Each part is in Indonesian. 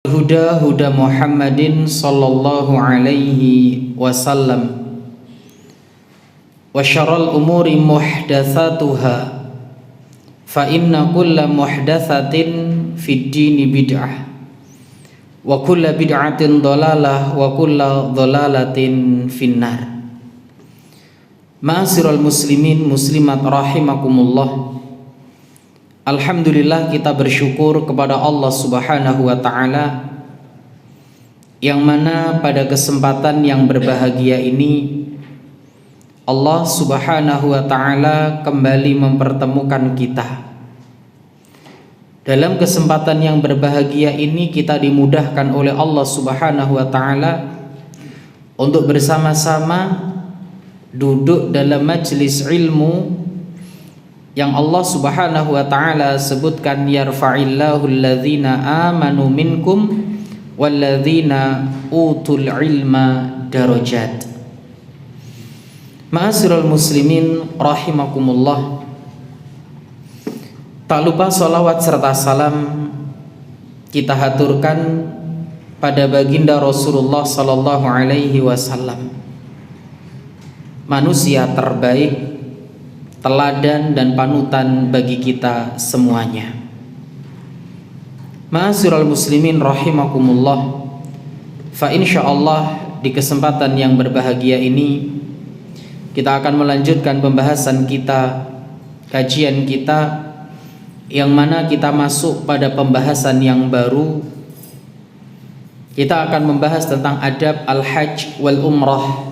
Huda Muhammadin sallallahu alaihi wasallam wa syarrul umuri muhdatsatuha fa inna kulla muhdatsatin fid dini bid'ah wa kulla bid'atin dhalalah wa kulla dhalalatin finnar. Ma'asyiral muslimin muslimat rahimakumullah. Alhamdulillah, kita bersyukur kepada Allah Subhanahu wa ta'ala yang mana pada kesempatan yang berbahagia ini Allah Subhanahu wa ta'ala kembali mempertemukan kita. Dalam kesempatan yang berbahagia ini kita dimudahkan oleh Allah Subhanahu wa ta'ala untuk bersama-sama duduk dalam majelis ilmu yang Allah Subhanahu wa ta'ala sebutkan, yarfa'illahu alladhina amanu minkum walladhina utul ilma darajat. Ma'asyiral muslimin rahimakumullah. Tak lupa salawat serta salam kita haturkan pada baginda Rasulullah sallallahu alaihi wasallam, manusia terbaik, teladan dan panutan bagi kita semuanya. Ma'asyiral muslimin rahimakumullah. Fa insyaallah di kesempatan yang berbahagia ini kita akan melanjutkan pembahasan kita, kajian kita, yang mana kita masuk pada pembahasan yang baru. Kita akan membahas tentang adab al-hajj wal umrah.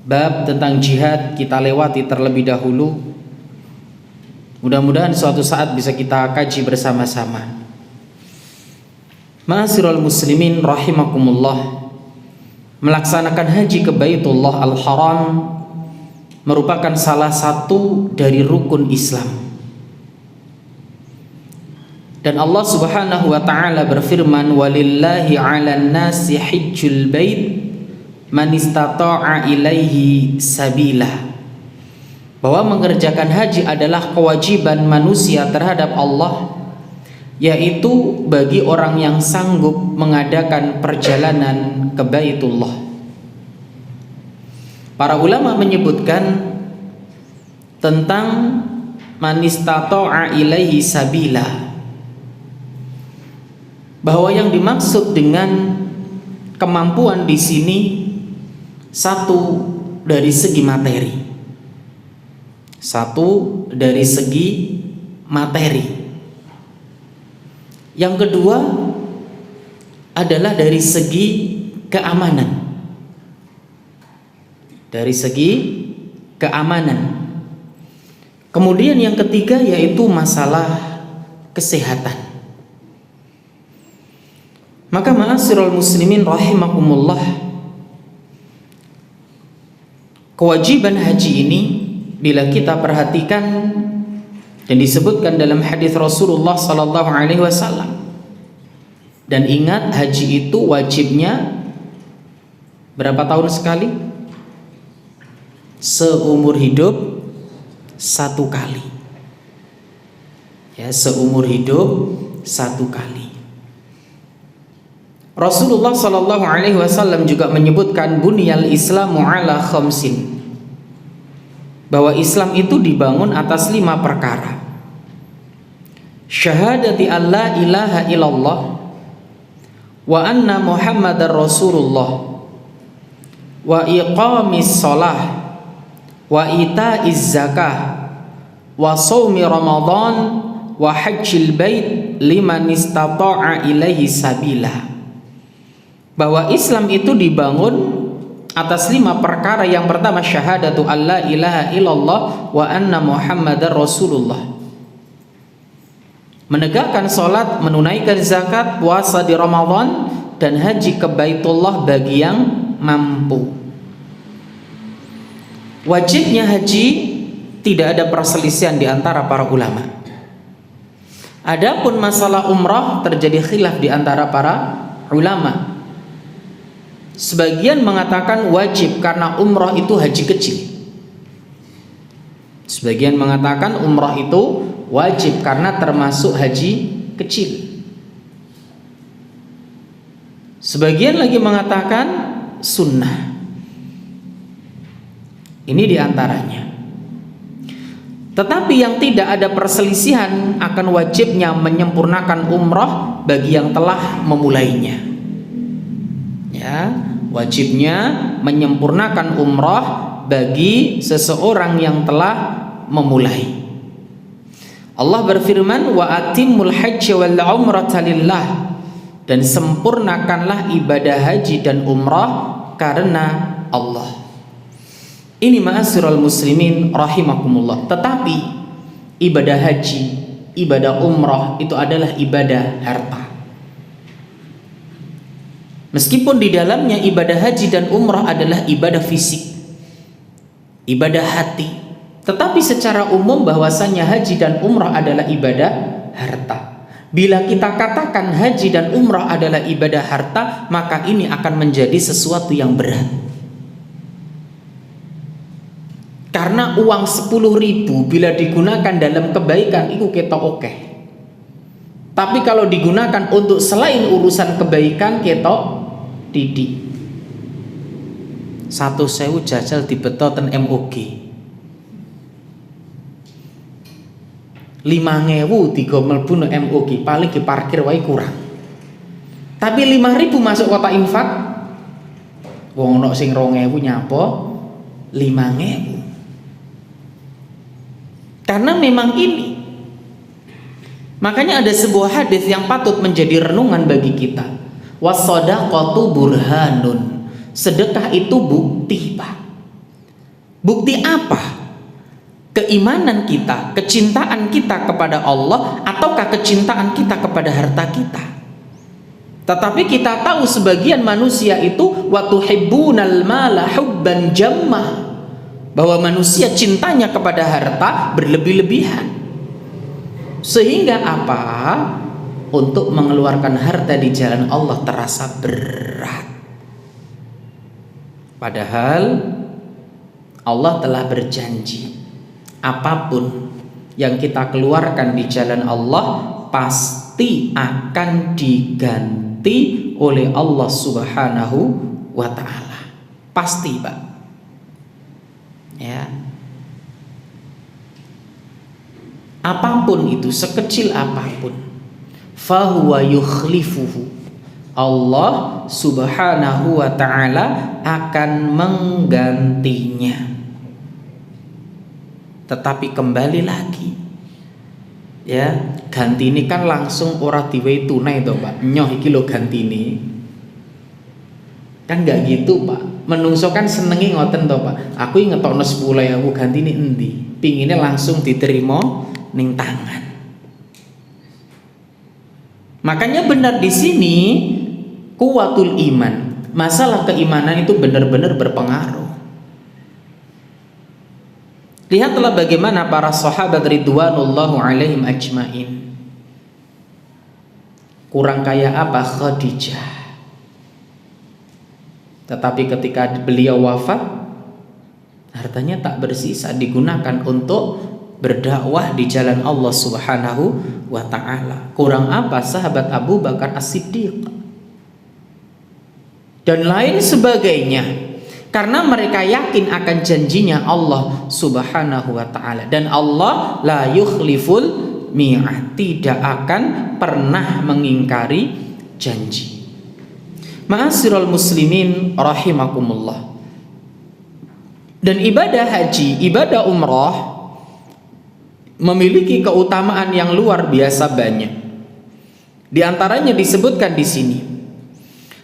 Bab tentang jihad kita lewati terlebih dahulu. Mudah-mudahan suatu saat bisa kita kaji bersama-sama. Ma'asyiral muslimin rahimakumullah. Melaksanakan haji ke Baitullah Al-Haram merupakan salah satu dari rukun Islam. Dan Allah Subhanahu wa ta'ala berfirman, walillahi 'alan nasi hajjul bait man istata'a ilaihi sabila, bahwa mengerjakan haji adalah kewajiban manusia terhadap Allah, yaitu bagi orang yang sanggup mengadakan perjalanan ke Baitullah. Para ulama menyebutkan tentang man istata'a ilaihi sabila, bahwa yang dimaksud dengan kemampuan di sini satu dari segi materi, yang kedua adalah dari segi keamanan, kemudian yang ketiga yaitu masalah kesehatan. Maka ma'asyiral muslimin rahimakumullah, kewajiban haji ini bila kita perhatikan dan disebutkan dalam hadis Rasulullah sallallahu alaihi wasallam, dan ingat haji itu wajibnya berapa tahun sekali? Seumur hidup satu kali. Ya, seumur hidup satu kali. Rasulullah sallallahu alaihi wasallam juga menyebutkan bunyal Islamu ala khamsin, bahwa Islam itu dibangun atas 5 perkara. Syahadati an la ilaha illallah wa anna Muhammadar Rasulullah wa iqamis shalah wa itaiz zakah wa shaumi ramadan wa hajjil bait liman istata'a ilaihi sabila. Bahwa Islam itu dibangun atas 5 perkara. Yang pertama, syahadatu alla ilaha illallah wa anna Muhammadar Rasulullah, menegakkan sholat, menunaikan zakat, puasa di Ramadan, dan haji ke Baitullah bagi yang mampu. Wajibnya haji tidak ada perselisihan di antara para ulama. Adapun masalah umrah terjadi khilaf di antara para ulama. Sebagian mengatakan wajib karena umrah itu haji kecil. Sebagian mengatakan umrah itu wajib karena termasuk haji kecil. Sebagian lagi mengatakan sunnah. Ini diantaranya. Tetapi yang tidak ada perselisihan akan wajibnya menyempurnakan umrah bagi yang telah memulainya. Ya, wajibnya menyempurnakan umrah bagi seseorang yang telah memulai. Allah berfirman, wa atimmul hajj wal umrata lillah, dan sempurnakanlah ibadah haji dan umrah karena Allah. Ini ma'asyiral muslimin rahimakumullah. Tetapi ibadah haji, ibadah umrah itu adalah ibadah harta. Meskipun di dalamnya ibadah haji dan umrah adalah ibadah fisik, ibadah hati, tetapi secara umum bahwasanya haji dan umrah adalah ibadah harta. Bila kita katakan haji dan umrah adalah ibadah harta, maka ini akan menjadi sesuatu yang berat. Karena uang 10.000 bila digunakan dalam kebaikan itu ketok oke. Tapi kalau digunakan untuk selain urusan kebaikan ketok titik. 1.000 jajal dibeto ten MOG. 5.000 digo mlebu nang MOG paling diparkir wae kurang. Tapi 5.000 masuk kota infak. Wong ono sing 2.000 nyapo 5.000. Karena memang ini. Makanya ada sebuah hadis yang patut menjadi renungan bagi kita. Was-shadaqatu burhanun. Sedekah itu bukti, Pak. Bukti apa? Keimanan kita, kecintaan kita kepada Allah, ataukah kecintaan kita kepada harta kita? Tetapi kita tahu sebagian manusia itu wa tuhibbunal mala hubban jamma, bahwa manusia cintanya kepada harta berlebih-lebihan. Sehingga apa? Untuk mengeluarkan harta di jalan Allah terasa berat. Padahal Allah telah berjanji, apapun yang kita keluarkan di jalan Allah pasti akan diganti oleh Allah Subhanahu wa ta'ala. Pasti, Pak. Ya, apapun itu, sekecil apapun, fahuwa yukhlifuhu, Allah Subhanahu wa ta'ala akan menggantinya. Tetapi kembali lagi, ya, ganti ini kan langsung ora diwehi tunai toh, Pak. Nyoh iki lho gantine. Kan enggak gitu, Pak. Menungso kan senengi ngoten toh, Pak. Aku ngetokno 10.000 gantine endi? Pingine langsung diterima ning tangan. Makanya benar di sini kuwatul iman. Masalah keimanan itu benar-benar berpengaruh. Lihatlah bagaimana para sahabat ridwanullahu alaihim ajmain. Kurang kaya apa Khadijah? Tetapi ketika beliau wafat, hartanya tak bersisa, digunakan untuk berdakwah di jalan Allah Subhanahu wa ta'ala. Kurang apa sahabat Abu Bakar As-Siddiq dan lain sebagainya, karena mereka yakin akan janjinya Allah Subhanahu wa ta'ala. Dan Allah la yukhliful mi'ad, tidak akan pernah mengingkari janji. Ma'asyiral muslimin rahimakumullah. Dan ibadah haji, ibadah umrah memiliki keutamaan yang luar biasa banyak. Di antaranya disebutkan di sini,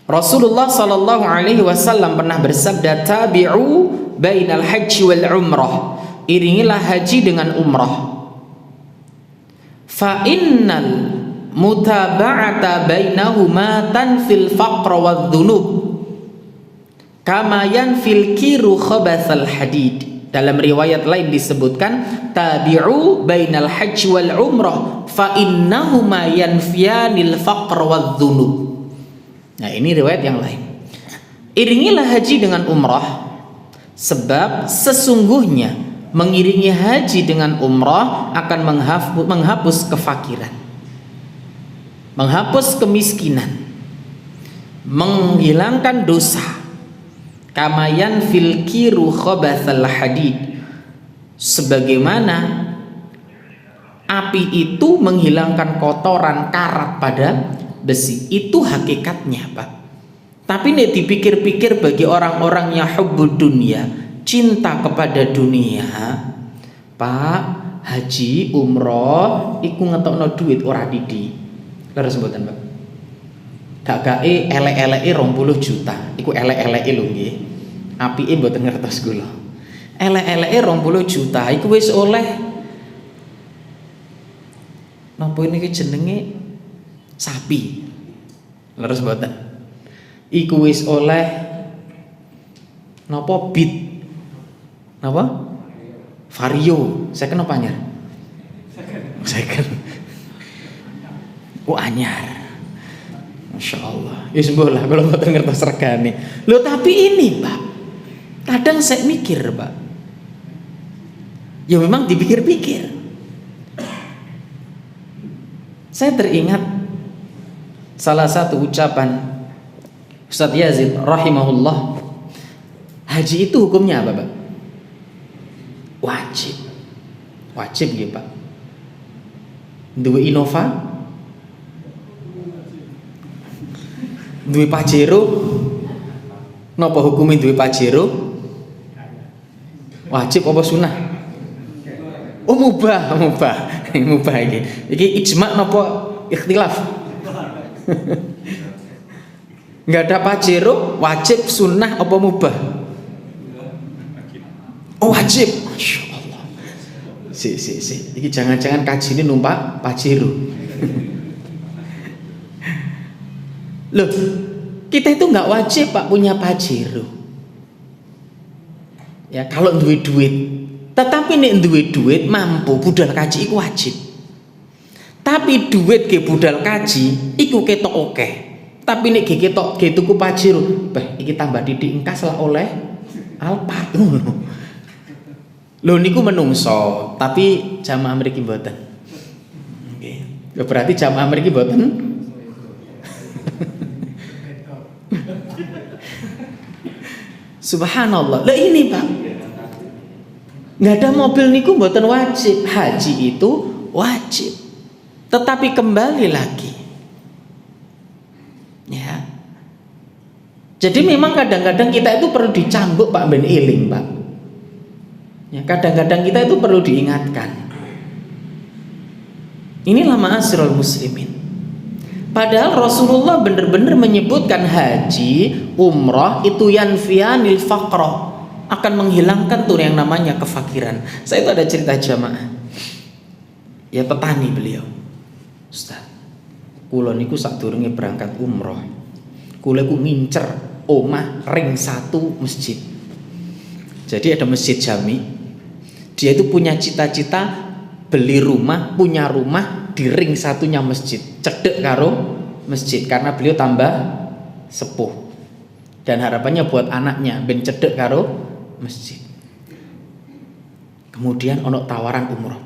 Rasulullah sallallahu alaihi wasallam pernah bersabda, tabi'u bainal haji wal umrah, iringilah haji dengan umrah. Fa innal mutaba'ata bainahuma tanfil faqra wadh-dhunub kama yanfil kiru khabathal hadid. Dalam riwayat lain disebutkan, tabi'u bainal hajj wal umrah fa innahuma yanfiyanil faqra wadh-dhunub. Nah, ini riwayat yang lain. Iringilah haji dengan umrah, sebab sesungguhnya mengiringi haji dengan umrah akan menghapus kefakiran, menghapus kemiskinan, menghilangkan dosa. Kamayan fil kiru khabathal hadid, sebagaimana api itu menghilangkan kotoran karat pada besi. Itu hakikatnya, Pak. Tapi nih dipikir-pikir, bagi orang-orang yang hubbud dunia, cinta kepada dunia, Pak, haji, umroh iku ngetokno duit ora didi. Leres mboten, Pak? Gak elek-eleke 20 juta. Iku elek-eleke lho nggih. Apike mboten ngertos kula. Elek-eleke 20 juta iku wis oleh napa niki jenenge sapi. Leres mboten? Iku wis oleh napa bit. Napa? Vario. Second apa anyar? Second. Oh anyar. Masya Allah. Ya sembuh lah kalau mboten ngertos regane. Loh tapi ini, Pak, kadang saya mikir, Pak. Ya memang dipikir-pikir. Saya teringat salah satu ucapan Ustadz Yazid rahimahullah. Haji itu hukumnya apa, Pak? Wajib. Wajib ya, Pak. Duwe Innova, duwe Pajero. Napa hukume duwe Pajero? Wajib apa sunah? Oh mubah, mubah. Mubah iki. Iki ijma napa ikhtilaf? Enggak ada Pajero, wajib, sunnah apa mubah? Oh wajib. Masya Allah. Si. Iki jangan-jangan kaji ini numpak Pajero. Loh, kita itu nggak wajib, Pak, punya Pajero. Ya kalau duit. Tetapi nek duwe duit mampu budal kaji iku wajib. Tapi duit ke budal kaji iku ketok oke. Tapi nek ketok ge tuku Pajero, beh iki tambah didik engkas lah oleh Alphard ngono. Lho niku menungso, tapi jamaah mriki mboten. Nggih. Ya berarti jamaah mriki mboten. Subhanallah. Lah ini, Pak, nggak ada mobil niku mboten wajib. Haji itu wajib. Tetapi kembali lagi, ya. Jadi memang kadang-kadang kita itu perlu dicambuk, Pak, ben eling, Pak. Ya, kadang-kadang kita itu perlu diingatkan. Inilah ma'asyiral muslimin. Padahal Rasulullah benar-benar menyebutkan haji, umrah itu yanfiyanil faqra, akan menghilangkan tuh yang namanya kefakiran. Saya itu ada cerita jamaah. Ya petani beliau. Ustaz, kula niku sadurunge berangkat umrah, kula ku ngincer omah ring 1 masjid. Jadi ada masjid jami. Dia itu punya cita-cita beli rumah, punya rumah di ring 1-nya masjid, cedek karo masjid, karena beliau tambah sepuh dan harapannya buat anaknya ben cedek karo masjid. Kemudian ono tawaran umroh,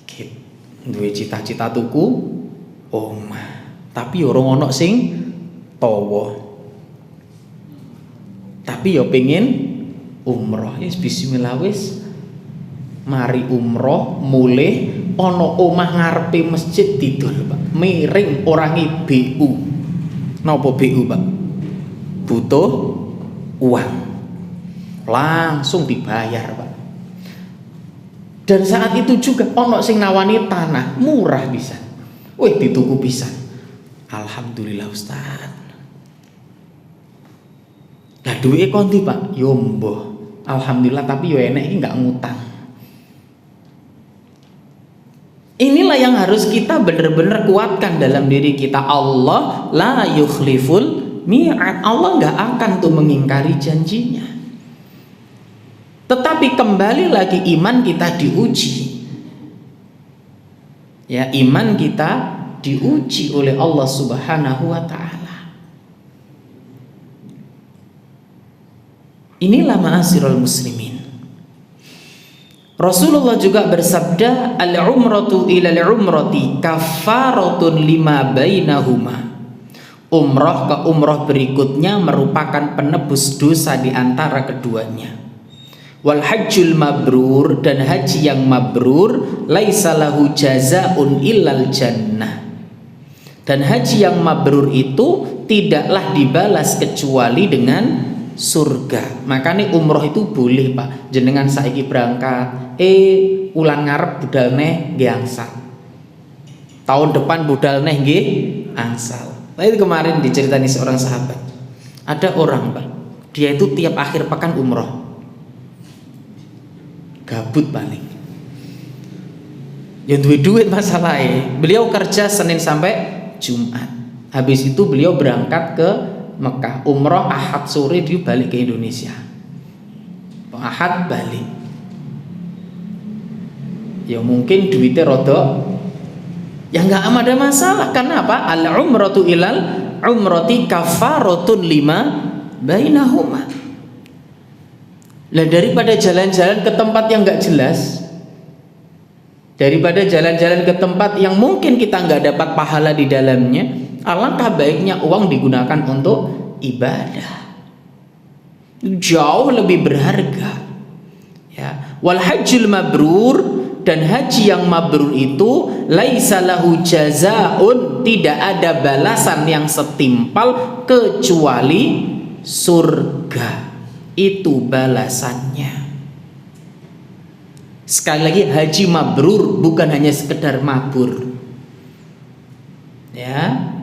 iki duwe cita-cita tuku omah, tapi orang ono sing tawa, tapi yo pengen umroh. Yes, bismillah wis mari umroh mulih ono omah ngarepe masjid didol, Pak. Miring orange BU. Napa BU, Pak? Butuh uang. Langsung dibayar, Pak. Dan saat itu juga ono sing nawani tanah murah bisa. Wih, dituku pisan. Alhamdulillah, Ustaz. Lah duwe konti, Pak. Yo mboh. Alhamdulillah, tapi yo enek iki enggak ngutang. Inilah yang harus kita benar-benar kuatkan dalam diri kita. Allah la yukhliful mi'ad. Allah nggak akan tuh mengingkari janjinya. Tetapi kembali lagi iman kita diuji. Ya, iman kita diuji oleh Allah Subhanahu wa taala. Inilah ma'asyiral muslimin. Rasulullah juga bersabda, al-umratu ilal umrati kafaratun lima bainahuma. Umroh ke umroh berikutnya merupakan penebus dosa di antara keduanya. Wal hajjul mabrur, dan haji yang mabrur, laisa lahu jazaun illal jannah. Dan haji yang mabrur itu tidaklah dibalas kecuali dengan surga. Makanya umroh itu boleh Pak. Jenengan saiki berangkat, ulang ngarep budal neh nggih angsal. Tahun depan budal neh nggih angsal. Nah, itu kemarin diceritani seorang sahabat. Ada orang Pak, dia itu tiap akhir pekan umroh. Gabut paling. Ya duit masalahnya. Beliau kerja Senin sampai Jumat. Habis itu beliau berangkat ke Mekah, umroh Ahad sore dia balik ke Indonesia. Ahad balik. Ya mungkin duitnya rodok. Ya nggak ada masalah. Karena apa? Al umratu ilal umrati kafaratun lima bainahuma. Lah daripada jalan-jalan ke tempat yang nggak jelas, daripada jalan-jalan ke tempat yang mungkin kita nggak dapat pahala di dalamnya, alangkah baiknya uang digunakan untuk ibadah. Jauh lebih berharga. Ya, wal hajjul mabrur, dan haji yang mabrur itu laisa lahu jazaun, tidak ada balasan yang setimpal kecuali surga. Itu balasannya. Sekali lagi, haji mabrur bukan hanya sekedar mabur. Ya,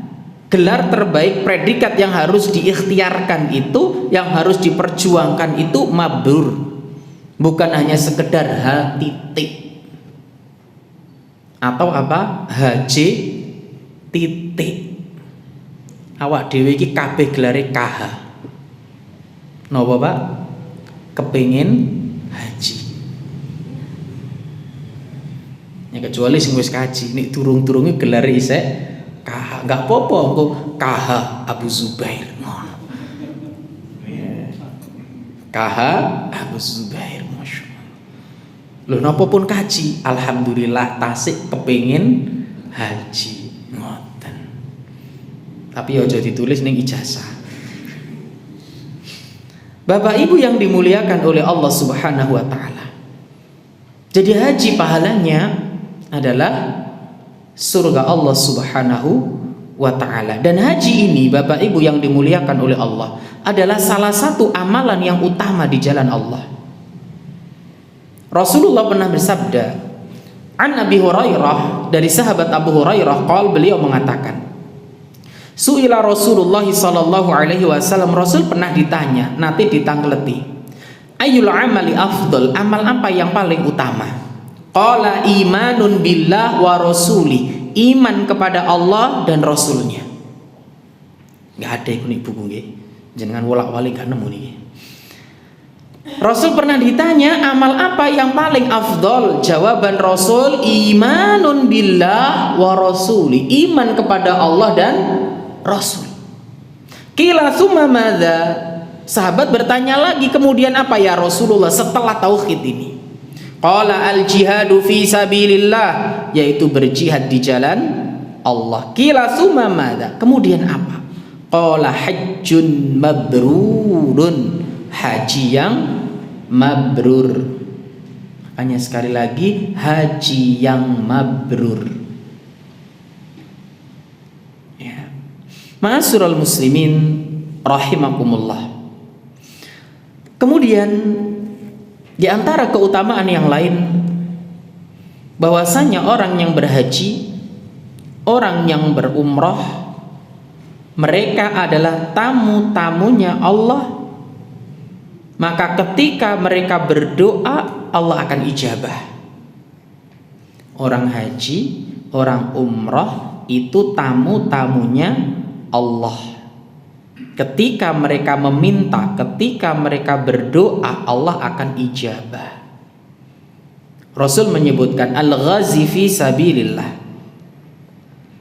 gelar terbaik, predikat yang harus diikhtiarkan itu, yang harus diperjuangkan itu mabrur. Bukan hanya sekedar titik atau apa? Haji titik. Awak dhewe iki kabeh gelare KH. Napa Pak? Kepingin haji. Ya kecuali sing wis kaji, nek durung-durunge gelare isek KH, enggak apa-apa engko KH Abu Zubair ngono. KH Abu Zubair, masyaallah. Lho napa pun kaji, alhamdulillah tasik kepingin haji ngoten. Tapi aja ditulis ning ijazah. Bapak Ibu yang dimuliakan oleh Allah Subhanahu wa taala. Jadi haji pahalanya adalah surga Allah Subhanahu wa taala. Dan haji ini Bapak Ibu yang dimuliakan oleh Allah adalah salah satu amalan yang utama di jalan Allah. Rasulullah pernah bersabda, an Abi Hurairah, dari sahabat Abu Hurairah, beliau mengatakan, Su'ila Rasulullah sallallahu alaihi wasallam, Rasul pernah ditanya, nanti ditangkleti, ayyul amali afdal, amal apa yang paling utama? Qala imanun billah wa rasuli, iman kepada Allah dan Rasulnya. Nggak ada iku nih buku nggih, jenengan wolak-walik gak nemu niki. Rasul pernah ditanya, amal apa yang paling afdal? Jawaban Rasul, imanun billah wa rasuli, iman kepada Allah dan Rasul. Qila tsumma madza? Sahabat bertanya lagi, kemudian apa ya Rasulullah setelah tauhid ini? Qala al jihadu fi sabilillah, yaitu berjihad di jalan Allah. Qila tsumma madza? Kemudian apa? Qala hajjun mabrurun, haji yang mabrur. Hanya sekali lagi, haji yang mabrur. Ma'asyiral muslimin rahimakumullah. Kemudian di antara keutamaan yang lain, bahwasanya orang yang berhaji, orang yang berumrah, mereka adalah tamu-tamunya Allah. Maka ketika mereka berdoa, Allah akan ijabah. Orang haji, orang umrah itu tamu-tamunya Allah. Ketika mereka meminta, ketika mereka berdoa, Allah akan ijabah. Rasul menyebutkan al-ghazi fi sabilillah,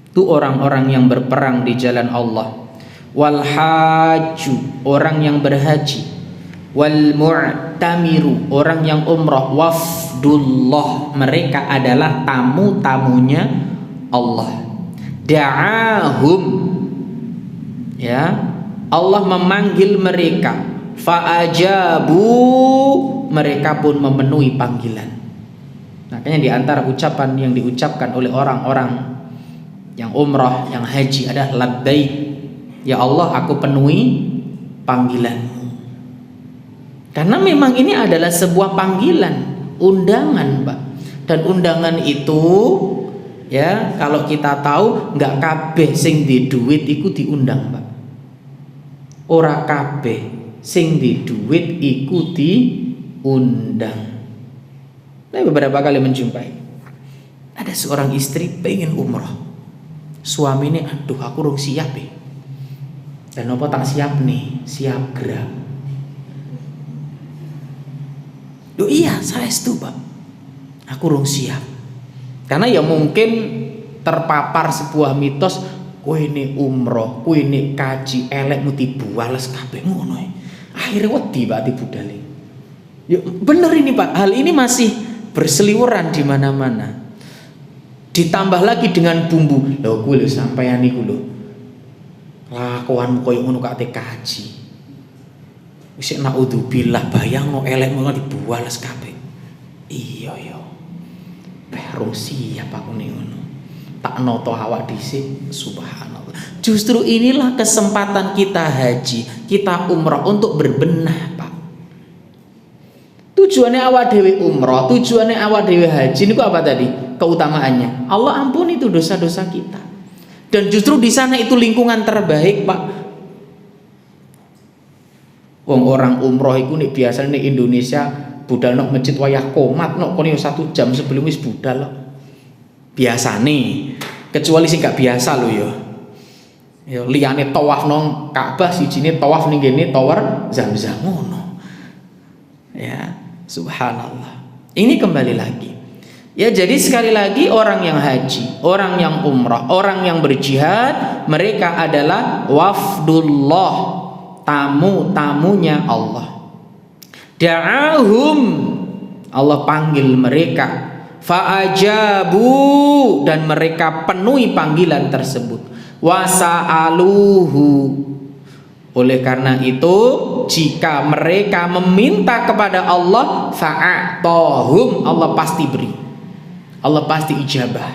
itu orang-orang yang berperang di jalan Allah. Wal haju, orang yang berhaji. Wal mu'tamiru, orang yang umrah. Wafdullah, mereka adalah tamu-tamunya Allah. Da'ahum, ya, Allah memanggil mereka, fa'ajabu, mereka pun memenuhi panggilan. Makanya di antara ucapan yang diucapkan oleh orang-orang yang umrah, yang haji adalah labbaik, ya Allah aku penuhi panggilanmu. Karena memang ini adalah sebuah panggilan, undangan, Pak. Dan undangan itu, ya, kalau kita tahu nggak kabeh sing di duit iku diundang, Pak. Ora kabeh sing di duit iku diundang. Saya beberapa kali menjumpai ada seorang istri pengen umroh, suaminya aduh aku rung siap ya. Dan apa tak siap nih, siap gerak. Loh iya saya itu Pak, aku rung siap. Karena ya mungkin terpapar sebuah mitos, kowe ini umroh, kowe ini kaji elek muti buales kabeh ngono. Akhirnya wedi Pak dibudali. Ya bener ini Pak, hal ini masih berseliweran di mana-mana. Ditambah lagi dengan bumbu, lho kuwi lho sampeyan niku lho. Lakuanmu koyo ngono kate kaji. Wis naudzubillah bayangno elek ngono dibuales kabeh. Iya ya. Perung siap aku ning ngono. Tak noto awak dhisik, subhanallah. Justru inilah kesempatan kita haji, kita umrah untuk berbenah, Pak. Tujuannya awak dewe umrah, tujuannya awak dewe haji ini apa tadi? Keutamaannya Allah ampuni itu dosa-dosa kita. Dan justru di sana itu lingkungan terbaik, Pak. Wong orang umroh itu nih biasanya nih Indonesia budal nok masjid wayah komat nok kono 1 jam sebelum wis budal loh. Biasa nih, kecuali sih gak biasa loh ya. Ya liyane tawaf nong Ka'bah sijine tawaf ning kene tower Zam-Zam ngono. Ya. Subhanallah. Ini kembali lagi. Ya jadi sekali lagi orang yang haji, orang yang umrah, orang yang berjihad, mereka adalah wafdullah, tamu-tamunya Allah. Da'ahum, Allah panggil mereka, fa'ajabu, dan mereka penuhi panggilan tersebut. Wasa'aluhu, oleh karena itu jika mereka meminta kepada Allah, fa'atahum, Allah pasti beri, Allah pasti ijabah.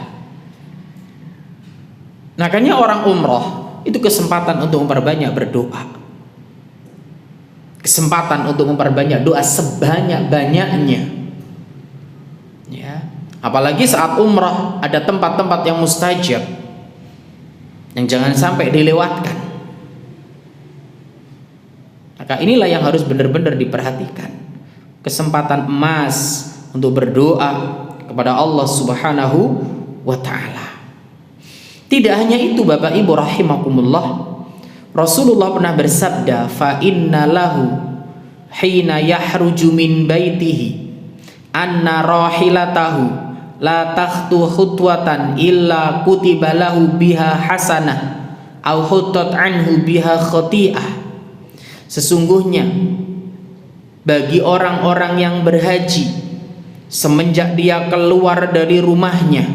Makanya orang umroh itu kesempatan untuk memperbanyak berdoa, kesempatan untuk memperbanyak doa sebanyak-banyaknya, ya. Apalagi saat umroh ada tempat-tempat yang mustajab yang jangan sampai dilewatkan. Maka inilah yang harus benar-benar diperhatikan. Kesempatan emas untuk berdoa kepada Allah Subhanahu wa ta'ala. Tidak hanya itu Bapak Ibu rahimakumullah, Rasulullah pernah bersabda, fa inna lahu hina yahruju min baitihi anna rahilatahu la takhtu khutwatan illa kutiba lahu biha hasanah au hutat anhu biha khati'ah. Sesungguhnya bagi orang-orang yang berhaji semenjak dia keluar dari rumahnya,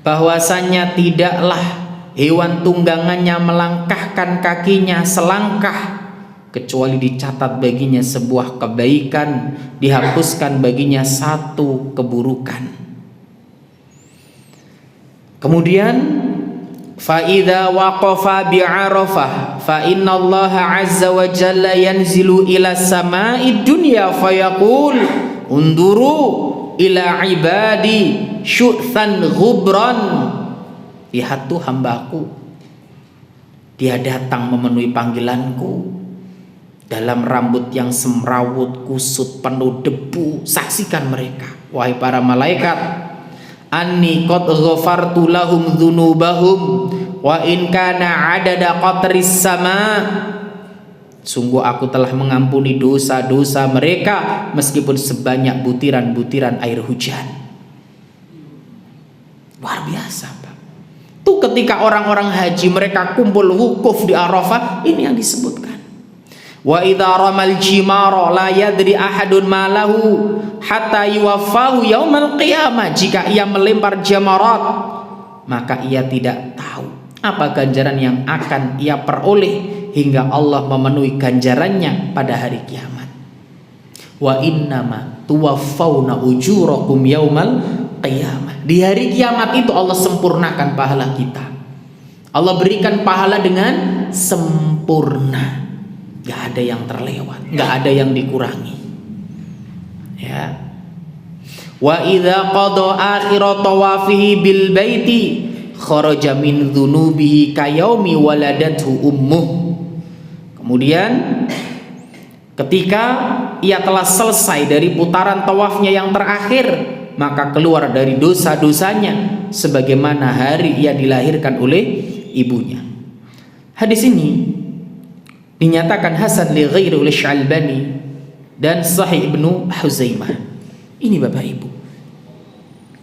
bahwasannya tidaklah hewan tunggangannya melangkahkan kakinya selangkah kecuali dicatat baginya sebuah kebaikan, dihapuskan baginya 1 keburukan. Kemudian fa idza waqafa bi Arafah fa innallaha azza wa jalla yanzilu ila samai dunya fayaqul unduru ila ibadi syu'than ghubran. Lihat tuh hambaku, dia datang memenuhi panggilanku dalam rambut yang semrawut, kusut, penuh debu. Saksikan mereka, wahai para malaikat, anni qad ghafartu lahum dzunubahum wa in kana adada qatris sama. Sungguh aku telah mengampuni dosa-dosa mereka meskipun sebanyak butiran-butiran air hujan. Luar biasa Pak. Tuh ketika orang-orang haji mereka kumpul wukuf di Arafah, ini yang disebutkan. Wa idza ramal jimara la yadri ahadun ma lahu hatta yuwaffahu yaumal qiyamah. Jika ia melempar jamarat, maka ia tidak tahu Apa ganjaran yang akan ia peroleh hingga Allah memenuhi ganjarannya pada hari kiamat? Wa innama tuwaffawna ujurakum yaumal qiyamah. Di hari kiamat itu Allah sempurnakan pahala kita. Allah berikan pahala dengan sempurna. Gak ada yang terlewat, gak ada yang dikurangi. Ya. Wa idza qada akhira tawafihi bil baiti kharaja min dzunubihi kayaumi waladathu ummuh. Kemudian ketika ia telah selesai dari putaran tawafnya yang terakhir, maka keluar dari dosa-dosanya sebagaimana hari ia dilahirkan oleh ibunya. Hadis ini dinyatakan hasan li ghairi oleh Syalbani dan Sahih Ibnu Huzaimah. Ini Bapak Ibu,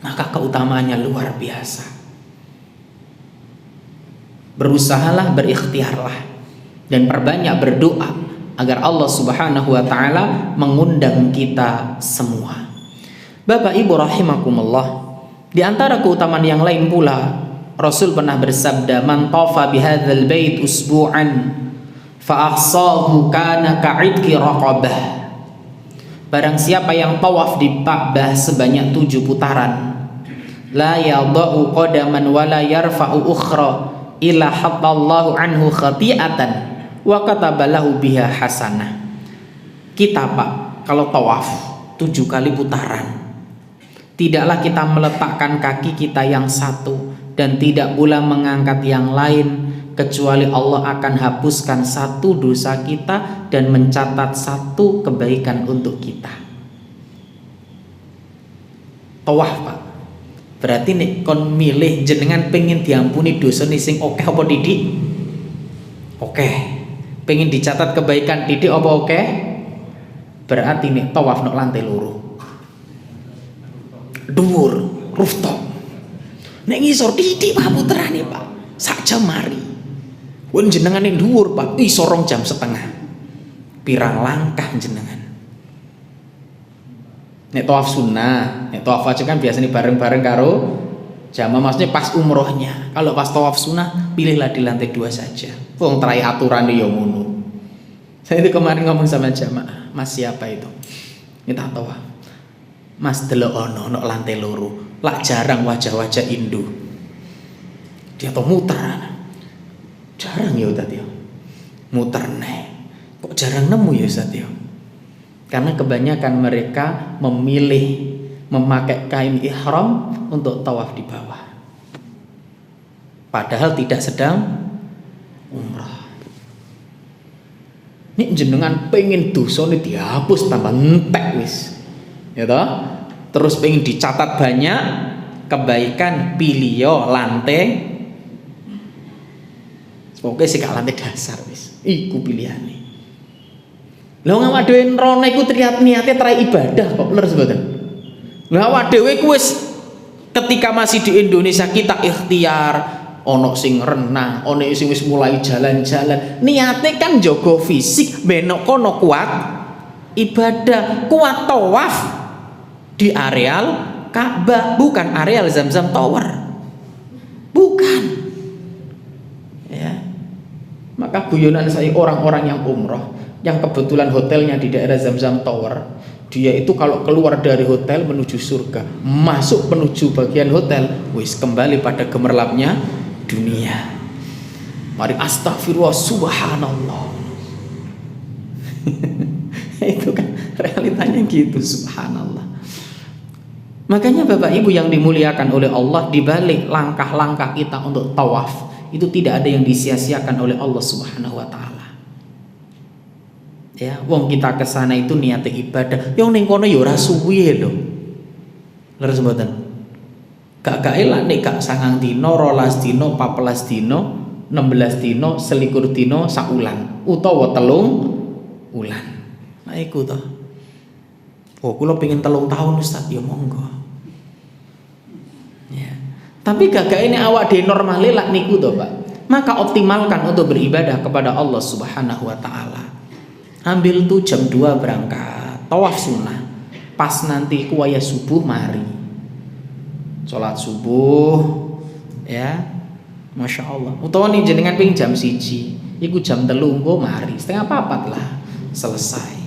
maka keutamaannya luar biasa. Berusahalah, berikhtiarlah, dan perbanyak berdoa agar Allah Subhanahu wa taala mengundang kita semua. Bapak Ibu rahimakumullah, di antara keutamaan yang lain pula, Rasul pernah bersabda, "Man tafa bihadzal bait usbu'an fa ahsahu kana ka'idki raqabah." Barang siapa yang tawaf di Ka'bah sebanyak 7 putaran, la yadau qadaman wa la yarfa'u ukhra illa hatallahu anhu khati'atan wa katabalahu biha hasanah. Kita Pak, kalau tawaf 7 kali putaran, tidaklah kita meletakkan kaki kita yang satu dan tidak pula mengangkat yang lain, kecuali Allah akan hapuskan 1 dosa kita dan mencatat 1 kebaikan untuk kita. Tawaf Pak, berarti nek kon milih jenengan pengen diampuni dosa sing oke apa didik? Oke. Pengen dicatat kebaikan didik apa oke? Berarti nek tawaf nok lantai loro. Dhuwur, rooftop. Nek ngisor didik Pak puterane Pak. Sak jam mari. Wong jenengan ning dhuwur Pak, iso 2 jam setengah. Pirang langkah jenengan. Nek tawaf sunnah, nek tawaf wajib kan biasanya bareng-bareng karo jamaah, maksudnya pas umrohnya. Kalau pas tawaf sunnah, pilihlah di lantai 2 saja. Wong trai aturan ya ngono. Saya itu kemarin ngomong sama jamaah, Mas siapa itu? Kita tawaf. Mas delok ono lantai loro. Lak jarang wajah-wajah Indo. Dia tuh muter. Jarang ya Ustaz ya. Muter nih. Kok jarang nemu ya Ustaz ya? Karena kebanyakan mereka memilih memakai kain ihram untuk tawaf di bawah, padahal tidak sedang umrah. Ini jenengan pengen dosa ini dihapus tambah entek wis, ya toh? Terus pengen dicatat banyak kebaikan, pilih lantai. Oke sih lantai dasar wis, iku pilihane. Lah wong awak dhewe rono iku niate trai ibadah kok leres mboten. Lah awak dhewe ku wis ketika masih di Indonesia kita ikhtiar, ono sing renang, ono sing wis mulai jalan-jalan. Niate kan jaga fisik benok kono kuat ibadah, kuat tawaf di areal Ka'bah, bukan areal Zamzam Tower. Bukan. Ya. Maka guyonan saya orang-orang yang umroh yang kebetulan hotelnya di daerah Zamzam Tower, dia itu kalau keluar dari hotel menuju surga, masuk menuju bagian hotel, wis kembali pada gemerlapnya dunia. Mari astagfirullah subhanallah. Itu kan realitanya gitu, subhanallah. Makanya Bapak Ibu yang dimuliakan oleh Allah, di balik langkah-langkah kita untuk tawaf itu tidak ada yang disia-siakan oleh Allah Subhanahu wa taala. Ya, wong kita kesana itu niate ibadah. Yang ning kono ya ora suwi lho. Leres mboten? Gak elak nek gak 9 dina, 12 dina, 14 dina, 16 dina, 21 dina saulan utawa 3 ulan. Nah iku to. Oh, kula pengen 3 tahun Ustaz, ya monggo. Ya. Tapi gak ini awak dhewe normale lak niku to, Pak. Maka optimalkan untuk beribadah kepada Allah Subhanahu wa taala. Ambil tuh jam 2 berangkat tawaf sunnah, pas nanti kuaya subuh mari sholat subuh ya, Masya Allah. Utawa nih jenengan ping jam 1, iku jam 3 engko mari, setengah 4 lah selesai.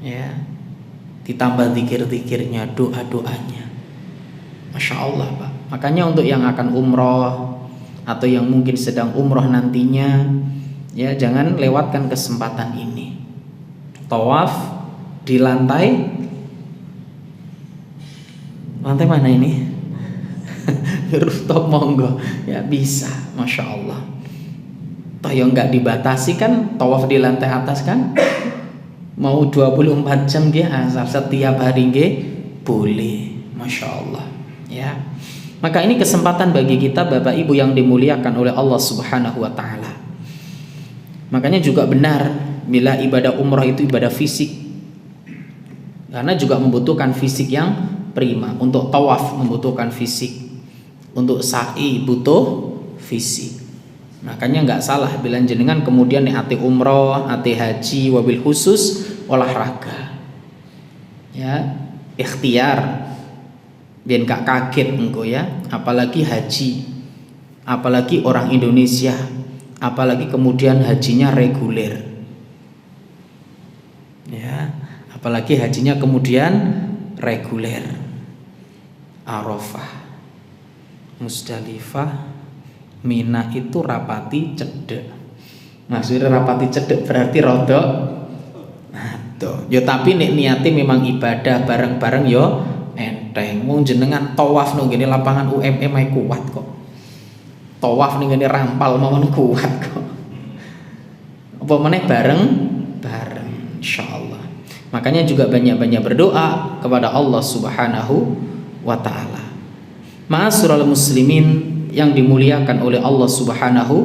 Ya. Ditambah zikir-zikirnya, doa-doanya. Masya Allah, Pak. Makanya untuk yang akan umroh atau yang mungkin sedang umroh nantinya, ya jangan lewatkan kesempatan ini. Tawaf di lantai mana ini? Rooftop monggo, ya bisa, Masya Allah. Toh yang nggak dibatasi kan, tawaf di lantai atas kan, mau 24 jam dia asal setiap hari nggih boleh, Masya Allah. Ya, maka ini kesempatan bagi kita Bapak Ibu yang dimuliakan oleh Allah Subhanahu Wa Taala. Makanya juga benar bila ibadah umrah itu ibadah fisik, karena juga membutuhkan fisik yang prima. Untuk tawaf membutuhkan fisik, untuk sa'i butuh fisik. Makanya nggak salah bila jenengan kemudian ati umroh, ati haji, wabil khusus olahraga. Ya, ikhtiar. Biar gak kaget engko ya, apalagi haji, apalagi orang Indonesia, apalagi kemudian hajinya reguler. Ya, apalagi hajinya kemudian reguler. Arafah, Musdalifah, Mina itu rapati cedek. Maksudnya rapati cedek berarti rodok. Nah, tuh. Yo tapi nek niati memang ibadah bareng-bareng yo enteng. Wong jenengan tawaf nang ngene lapangan UMM ae kuat kok. Tawaf ning ngene rampal mawon kuat kok. Apa meneh bareng-bareng insyaallah. Makanya juga banyak-banyak berdoa kepada Allah Subhanahu wa taala. Ma'asyiral muslimin yang dimuliakan oleh Allah Subhanahu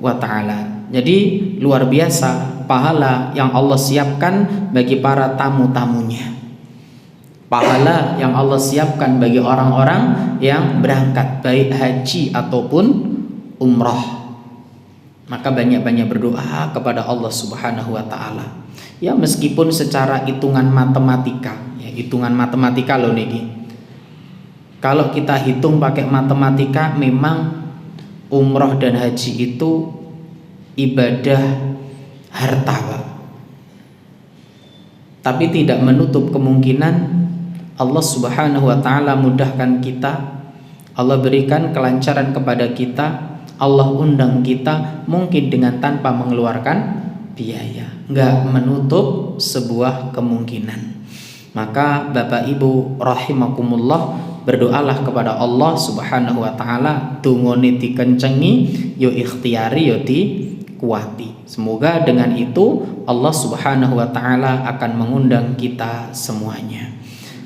wa taala. Jadi luar biasa pahala yang Allah siapkan bagi para tamu-tamunya. Pahala yang Allah siapkan bagi orang-orang yang berangkat baik haji ataupun umrah. Maka banyak-banyak berdoa kepada Allah Subhanahu wa taala. Ya meskipun secara hitungan matematika, ya hitungan matematika loh niki. Kalau kita hitung pakai matematika memang umrah dan haji itu ibadah harta, Pak. Tapi tidak menutup kemungkinan Allah Subhanahu wa taala mudahkan kita, Allah berikan kelancaran kepada kita, Allah undang kita mungkin dengan tanpa mengeluarkan biaya. Enggak menutup sebuah kemungkinan. Maka Bapak Ibu rahimakumullah, berdoalah kepada Allah Subhanahu wa taala, tungone dikencengi, yo ikhtiari yo dikuati. Semoga dengan itu Allah Subhanahu wa taala akan mengundang kita semuanya.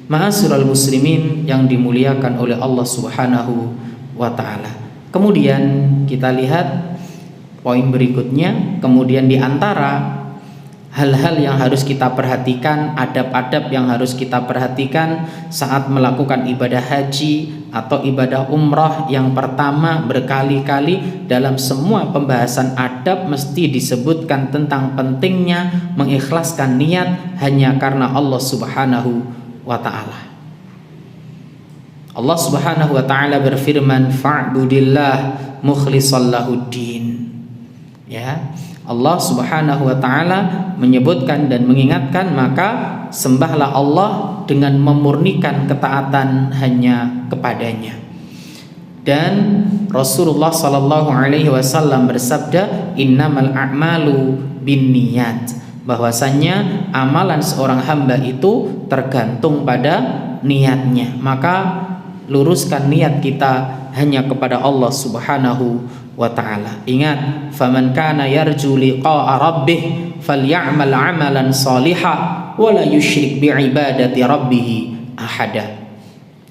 Ma'asyiral muslimin yang dimuliakan oleh Allah Subhanahu wa taala. Kemudian kita lihat poin berikutnya, kemudian di antara hal-hal yang harus kita perhatikan, adab-adab yang harus kita perhatikan saat melakukan ibadah haji atau ibadah umrah. Yang pertama, berkali-kali dalam semua pembahasan adab mesti disebutkan tentang pentingnya mengikhlaskan niat hanya karena Allah Subhanahu wa ta'ala. Allah Subhanahu wa ta'ala berfirman, fa'budillah mukhlishan lahuddin. Ya, Allah Subhanahu wa ta'ala menyebutkan dan mengingatkan, maka sembahlah Allah dengan memurnikan ketaatan hanya kepadanya. Dan Rasulullah sallallahu alaihi wasallam bersabda, innamal a'malu binniyat, bahwasanya amalan seorang hamba itu tergantung pada niatnya. Maka luruskan niat kita hanya kepada Allah Subhanahu wa ta'ala. Ingat, faman kana yarju liqa'a rabbih falyamal 'amalan shalihan wa la yusyrik bi'ibadati rabbih ahada.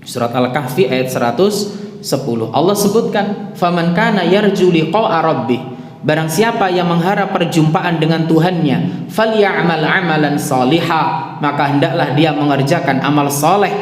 Surat Al-Kahfi ayat 110. Allah sebutkan, faman kana yarju liqa'a rabbih, barang siapa yang mengharap perjumpaan dengan Tuhannya, falyamal 'amalan shalihan, maka hendaklah dia mengerjakan amal soleh.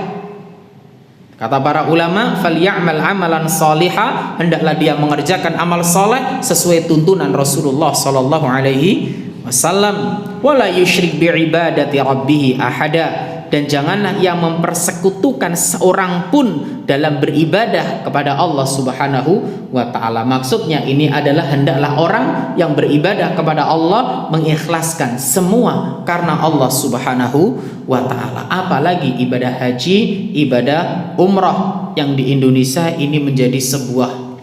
Kata para ulama, falyamal 'amalan shalihan, hendaklah dia mengerjakan amal soleh sesuai tuntunan Rasulullah sallallahu alaihi wasallam. Wala yusyrik bi'ibadati rabbih ahada, dan janganlah ia mempersekutukan seorang pun dalam beribadah kepada Allah Subhanahu wa ta'ala. Maksudnya ini adalah hendaklah orang yang beribadah kepada Allah mengikhlaskan semua karena Allah Subhanahu wa ta'ala. Apalagi ibadah haji, ibadah umrah yang di Indonesia ini menjadi sebuah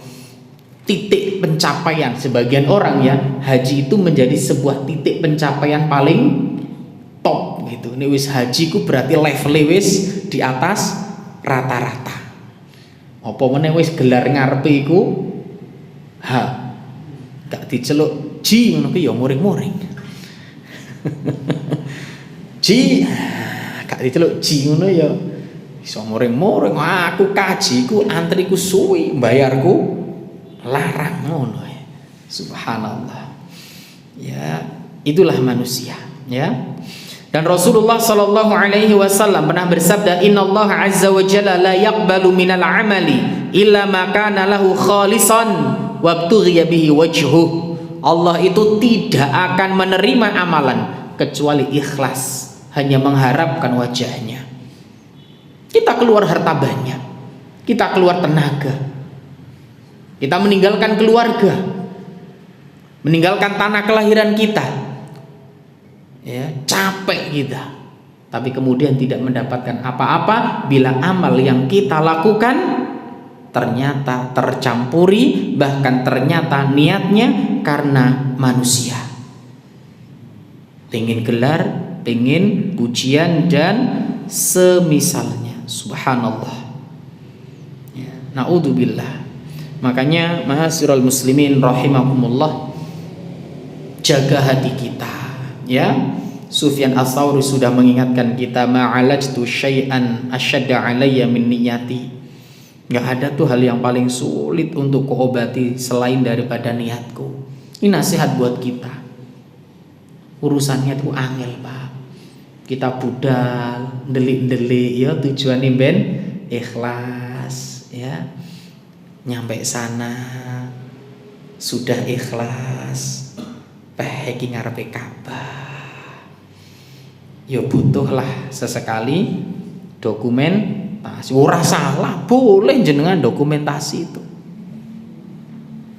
titik pencapaian. Sebagian orang ya, haji itu menjadi sebuah titik pencapaian paling top gitu. Ini wis haji ku berarti level wis di atas rata-rata. Apa meneh wis gelar ngarepe iku gak diceluk ji ngono ki ya muring-muring. Ji gak diceluk ji ngono ya iso muring-muring. Aku kaji ku antriku suwi, bayarku larang ngono ya. Subhanallah. Ya, itulah manusia, ya. Dan Rasulullah sallallahu alaihi wasallam pernah bersabda, "Innallaha azza wa jalla la yaqbalu minal amali illa ma kana lahu khalisan wabtughiya bihi wajhuh." Allah itu tidak akan menerima amalan kecuali ikhlas, hanya mengharapkan wajahnya. Kita keluar harta banyak, kita keluar tenaga, kita meninggalkan keluarga, meninggalkan tanah kelahiran kita, ya, capek kita, tapi kemudian tidak mendapatkan apa-apa bila amal yang kita lakukan ternyata tercampuri, bahkan ternyata niatnya karena manusia, pengen gelar, pengen pujian dan semisalnya. Subhanallah, ya, naudzubillah. Makanya ma'asyiral muslimin rahimakumullah, jaga hati kita, ya. Sufyan Ats-Tsauri sudah mengingatkan kita, ma'alajtu syai'an asyadda alayya min niyati. Enggak ada tuh hal yang paling sulit untuk kuobati selain daripada niatku. Ini nasihat buat kita. Urusannya tuh angel, Pak. Kita budal, ndelik-ndelik ya, tujuannya ben ikhlas, ya. Nyampe sana sudah ikhlas, peheki ngarepe Ka'bah, ya butuhlah sesekali dokumentasi. Ora salah, boleh jenengan dokumentasi itu.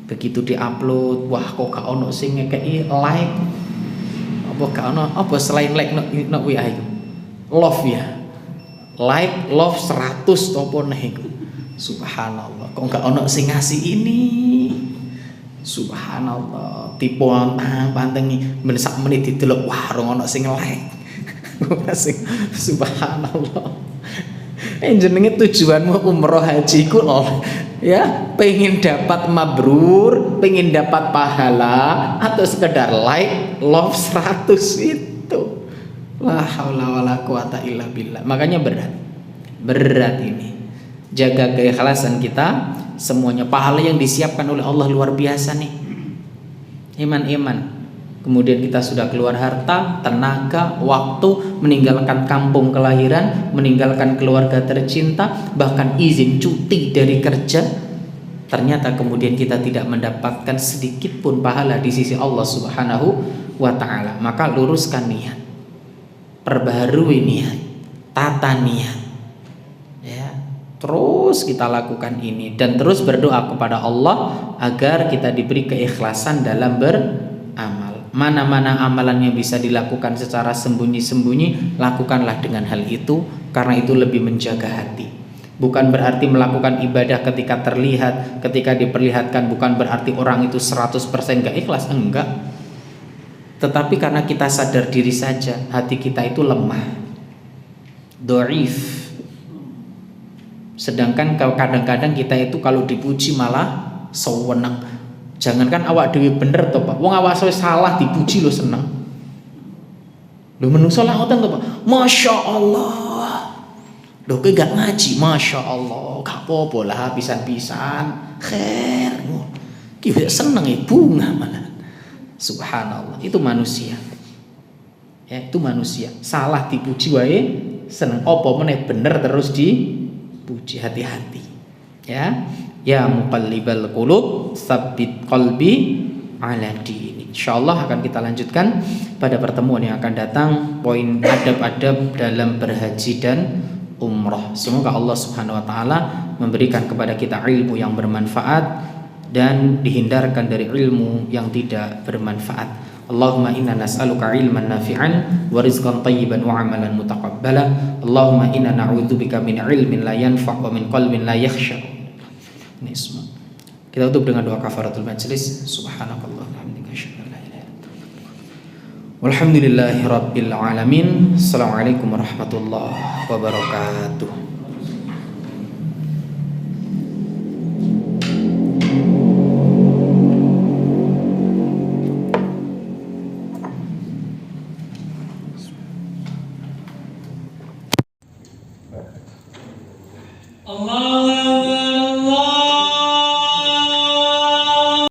Begitu diupload, wah kok gak ono sing ngekei like, apa gak ono apa selain like no WA itu, love ya, like love 100 topo neh iku. Subhanallah, kok gak ono sing ngasih ini. Subhanallah, tipe antang pantengi men sak menit didelok, wah rong ono sing like. Subhanallah. Jenenge tujuanmu umroh haji ku ya, pengen dapat mabrur, pengen dapat pahala, atau sekedar like love 100 itu. La haula wala quwata illa billah. Makanya berat ini. Jaga keikhlasan kita, semuanya pahala yang disiapkan oleh Allah luar biasa nih. Iman. Kemudian kita sudah keluar harta, tenaga, waktu, meninggalkan kampung kelahiran, meninggalkan keluarga tercinta, bahkan izin cuti dari kerja. Ternyata kemudian kita tidak mendapatkan sedikit pun pahala di sisi Allah Subhanahu wa ta'ala. Maka luruskan niat, perbaharui niat, tata niat, ya. Terus kita lakukan ini dan terus berdoa kepada Allah agar kita diberi keikhlasan dalam beramal. Mana-mana amalan yang bisa dilakukan secara sembunyi-sembunyi, lakukanlah dengan hal itu, karena itu lebih menjaga hati. Bukan berarti melakukan ibadah ketika terlihat, ketika diperlihatkan, bukan berarti orang itu 100% gak ikhlas, enggak. Tetapi karena kita sadar diri saja, hati kita itu lemah, dhaif. Sedangkan kadang-kadang kita itu kalau dipuji malah sewenang. Jangankan awak dewi bener toh Pak, wong awak salah dipuji lo seneng. Lo menungso lah ngoten toh Pak, masya Allah. Lo ke gak ngaji, masya Allah, gak apa-apa lah pisan-pisan, khair. Kita seneng bunga malah. Subhanallah, itu manusia. Ya, itu manusia. Salah dipuji wae seneng, apa meneh bener terus dipuji, hati-hati. Ya. Ya muqallibal qulub tsabbit qalbi ala dinik. Insyaallah akan kita lanjutkan pada pertemuan yang akan datang poin adab-adab dalam berhaji dan umrah. Semoga Allah Subhanahu wa taala memberikan kepada kita ilmu yang bermanfaat dan dihindarkan dari ilmu yang tidak bermanfaat. Allahumma inna nas'aluka ilman nafi'an wa rizqan tayyiban wa amalan mutaqabbala. Allahumma inna na'udzubika min ilmin la yanfa' wa min qalbin la yakhsha. Ini semua. Kita tutup dengan doa kafaratul majlis. Subhanakallah wa bihamdika asyhadu an la ilaha illa anta. Walhamdulillahi rabbil alamin. Assalamualaikum warahmatullahi wabarakatuh. Allah